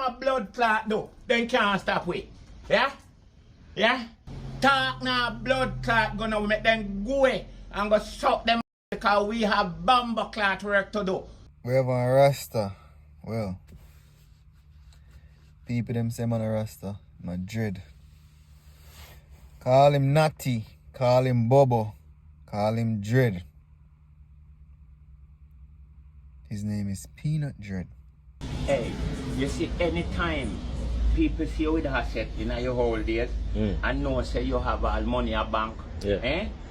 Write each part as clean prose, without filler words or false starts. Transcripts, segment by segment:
a blood clot do, then can't stop we. Yeah? Yeah? Talk now blood clot gonna make them go away and go suck them because we have bomber clot work to do. We have a Rasta. Well, people them say man a Rasta. My dread. Call him Natty. Call him Bobo. Call him Dread. His name is Peanut Dread. Hey, you see, anytime people see you with asset in your whole days and know say you have all money at bank,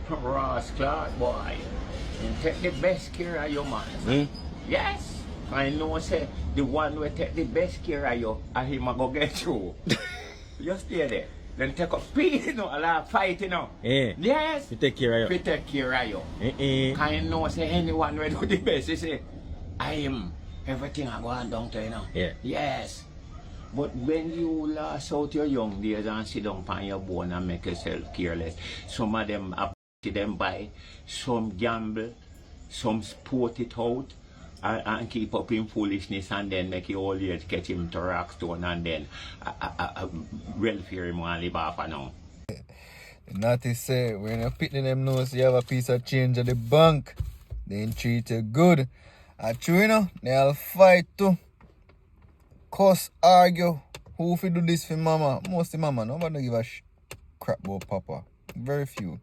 Ross Clark boy, and take the best care of your man. Yes, I know say the one will take the best care of you and him a go get you. You stay there. Then take up peace, you know, a lot of fight, you know. Yes. You take care of you. We take care of you. Can you know say anyone will do the best, you say, I am everything I go on down to, you know. Yes. But when you last out your young days and sit down on your bone and make yourself careless, some of them up to them buy, some gamble, some sport it out, and keep up in foolishness and then make your old age catch him to rockstone and then welfare him and live off and now. Natty say, when you're pitting them nose, you have a piece of change at the bank. They ain't treat you good. And true, you know, they'll fight too. Cuss, argue. Who fi do this for mama? Mostly mama. Nobody give a crap about papa. Very few.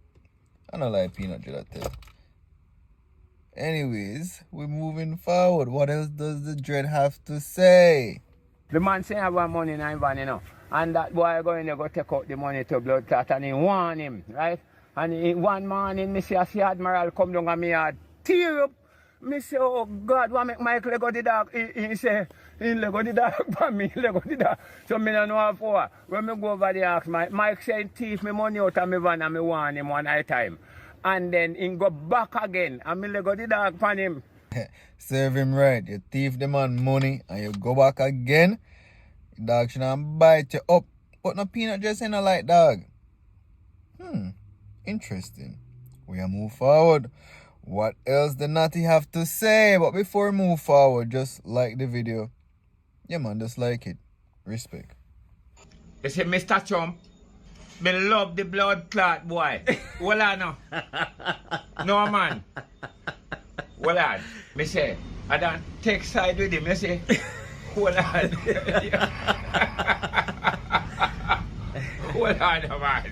I don't like Peanut Dread, I tell you. Anyways, we're moving forward. What else does the Dread have to say? The man say I want money in his van, you know. And that boy going there go take out the money to blood clot and he warn him, right? And one morning, me see a sea admiral come down and me a tear up. Me say, oh God, what make Michael go the dog? He say, he go the dog for me, he go the dog. So me don't know how for. When me go over the ask Mike say thief me money out of me van and me warn him one night time. And then he go back again and me go the dog for him. Serve him right. You thief the man money and you go back again. The dog shouldn't bite you up. But no Peanut just ain't a like dog. Interesting. We move forward. What else the Natty have to say? But before we move forward, just like the video. Yeah man, just like it. Respect. You see, Mr. Trump, me love the blood clot boy. Hold on now. No man. Hold on. Me say, I don't take side with him. Me say, hold on. Hold on, man.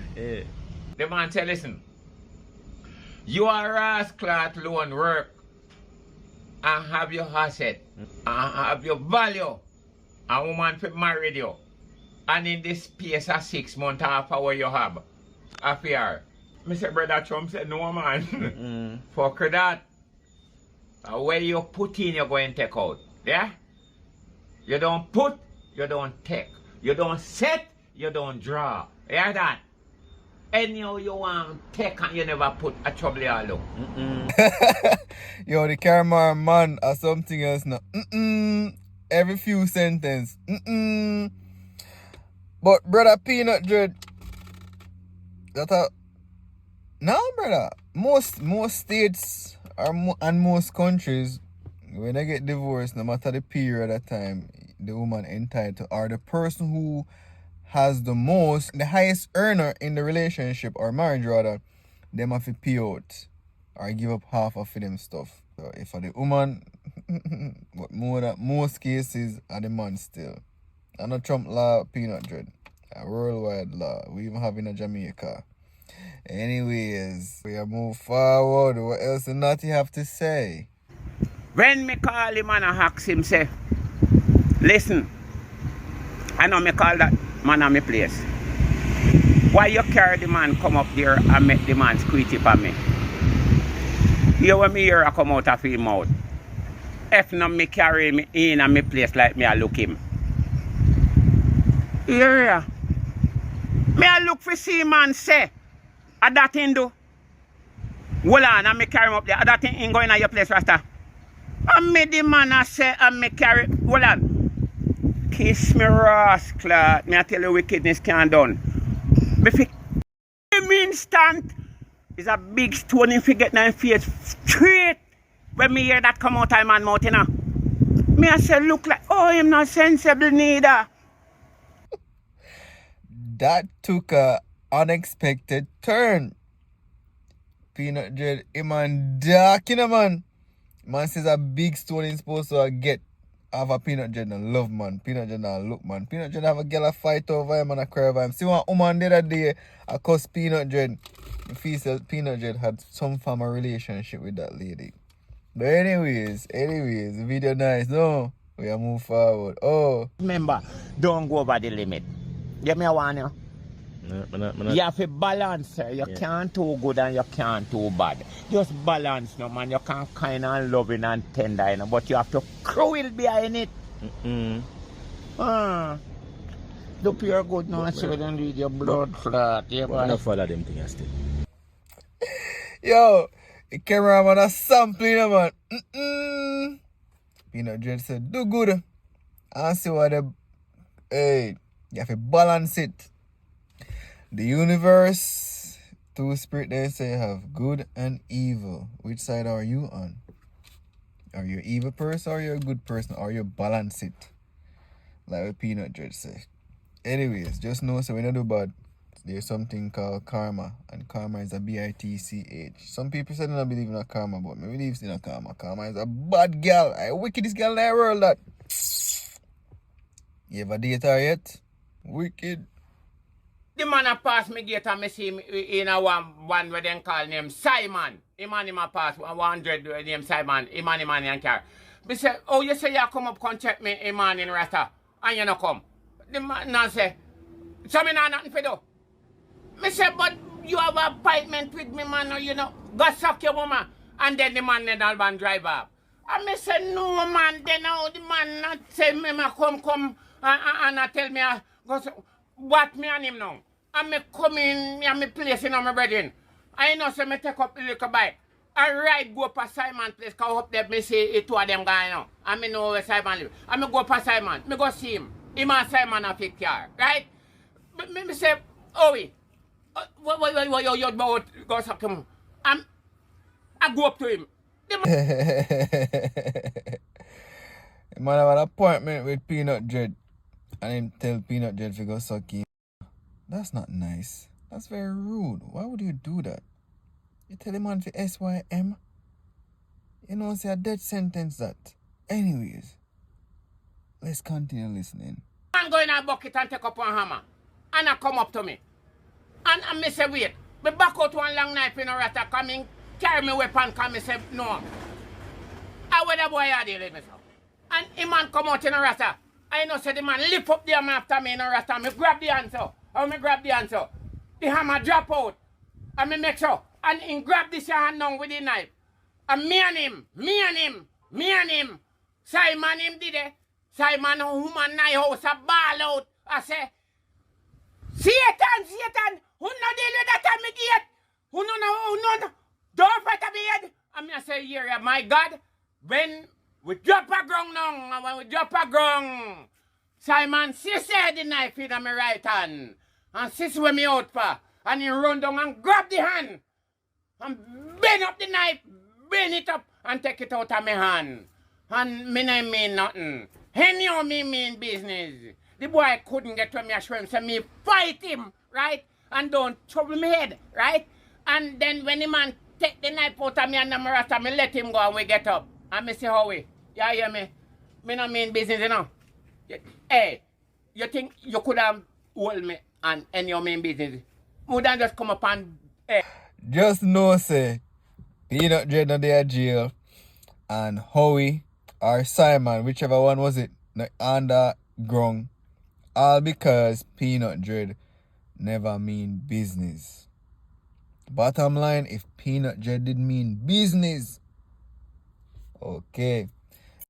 The man say, listen. You are Ross Clark loan work and have your asset and have your value. A woman for married you. And in this space of 6 months after what you have affair. Mr. Brother Trump said, no man. Fuck that. Where you put in, you're going to take out. Yeah? You don't put, you don't take. You don't set, you don't draw. Yeah that? Anyhow you want take and you never put a trouble you look. Yo, the camera man or something else now. Every few sentence. But brother Peanut Dread, no brother. Most states and most countries, when they get divorced, no matter the period of time, the woman entitled or the person who has the highest earner in the relationship or marriage rather, them have to pay out or give up half of them stuff. So if for the woman, but most cases are the man still. And a Trump law, Peanut Dread. A worldwide law. We even have in Jamaica. Anyways, we move forward. What else do Natty have to say? When me call him and I ask him, say, listen, I know me call that man on my place. Why you carry the man come up there and make the man squeeze it for me? Here when me hear I come out of him mouth. If not me carry him in and me place like me I look him. Yeah. Me I look for see man say, a that thing do. Hold on, and me carry him up there. A that thing ain't going to your place, Rasta. And me the man I say, and me carry, hold on. Kiss me, Ross Clark. Me I tell you wickedness can't done. Me fi him instant. Is a big stone if you get in face straight. When me hear that come out of my mouth, you know. Me I say look like, oh, him not sensible neither. That took a unexpected turn. Peanut Dread, him and dark, you know, man. Man says a big stone is supposed to get have a Peanut Dread and love, man. Peanut Dread and look, man. Peanut Dread have a girl a fight over him and a cry over him. See one woman the other day, I cuss Peanut Dread. He feels that Peanut Dread had some form of relationship with that lady. But anyways, the video nice, no? We are move forward. Oh. Remember, don't go over the limit. Get me a one, you. You have to balance, sir. You can't too good and you can't too bad. Just balance, no man. You can't kind of loving and tender, you know, but you have to cruel behind it. Do pure good now, so you don't read your blood clot. Yeah, I don't follow them things still. Yo, the cameraman a sampling, you know, man. Peanut Dread said, do good. And see what the... Hey, you have to balance it. The universe, two spirit, they say, have good and evil. Which side are you on? Are you an evil person or are you a good person? Or you balance it? Like what Peanut Dread say. Anyways, just know so when you do bad, there's something called karma. And karma is a bitch. Some people say they don't believe in a karma, but me believe in a karma. Karma is a bad girl. I wickedest girl in the world that. You ever date her yet? Wicked. The man a pass me gate and me see him in a one where they call him Simon. Him a pass 100 name Simon. Him and car. Me say, oh, you say you come up come check me a man in Rasta and you no come. The man now say, so me not nothing for do. Me say, but you have an appointment with me, man, or you know, go suck your woman. And then the man then Alban drive up. And me say, no, man, then now the man not say me come and tell me, go what me and him now. And me come in and me place in my brethren. I know so me take up the little bike. I ride go past Simon place, cause up there me see it two of them guys now. And me know where Simon live. And me go past Simon, me go see him. Him and Simon a pick car, right? But me say, oh we. What you about go suck him? I go up to him. The man have an appointment with Peanut Dread. And him tell Peanut Dread to go suck him. That's not nice. That's very rude. Why would you do that? You tell the man for SYM? You know, it's a death sentence that. Anyways, let's continue listening. I'm going to a bucket and take up one hammer. And I come up to me. And I say, wait. Me back out one long knife in a rata coming, carry me weapon, come me say, no. I wear the boy I deal with me so. And the man come out in a rata. I know say the man lift up the hammer after me in a rata. Me grab the answer. And me grab the answer. The hammer drop out. And me make sure. And he grab this hand down with the knife. And me and him. Simon him did it. Simon human knife house a ball out. I say, Satan, who no deal with that time me gate? Who no, don't fight a bed. And me say, here, my God, when we drop a ground now, and when we drop a ground, Simon sis had the knife in my right hand. And sis with me out for. And he run down and grab the hand. And bend up the knife, bend it up, and take it out of my hand. And me no mean nothing. He knew me mean business. The boy couldn't get to me assurance, so me fight him, right? And don't trouble me head, right? And then when the man take the knife out of me and the rasta, me let him go and we get up. And me say, Howie, you hear me? Me no mean business, you know. Hey, you think you could have hold me and end your main business? Would I just come up and... Hey. Just know, say, Peanut Dread in their jail and Howie or Simon, whichever one was it, underground. All because Peanut Dread never mean business. Bottom line, if Peanut Dread did mean business, okay,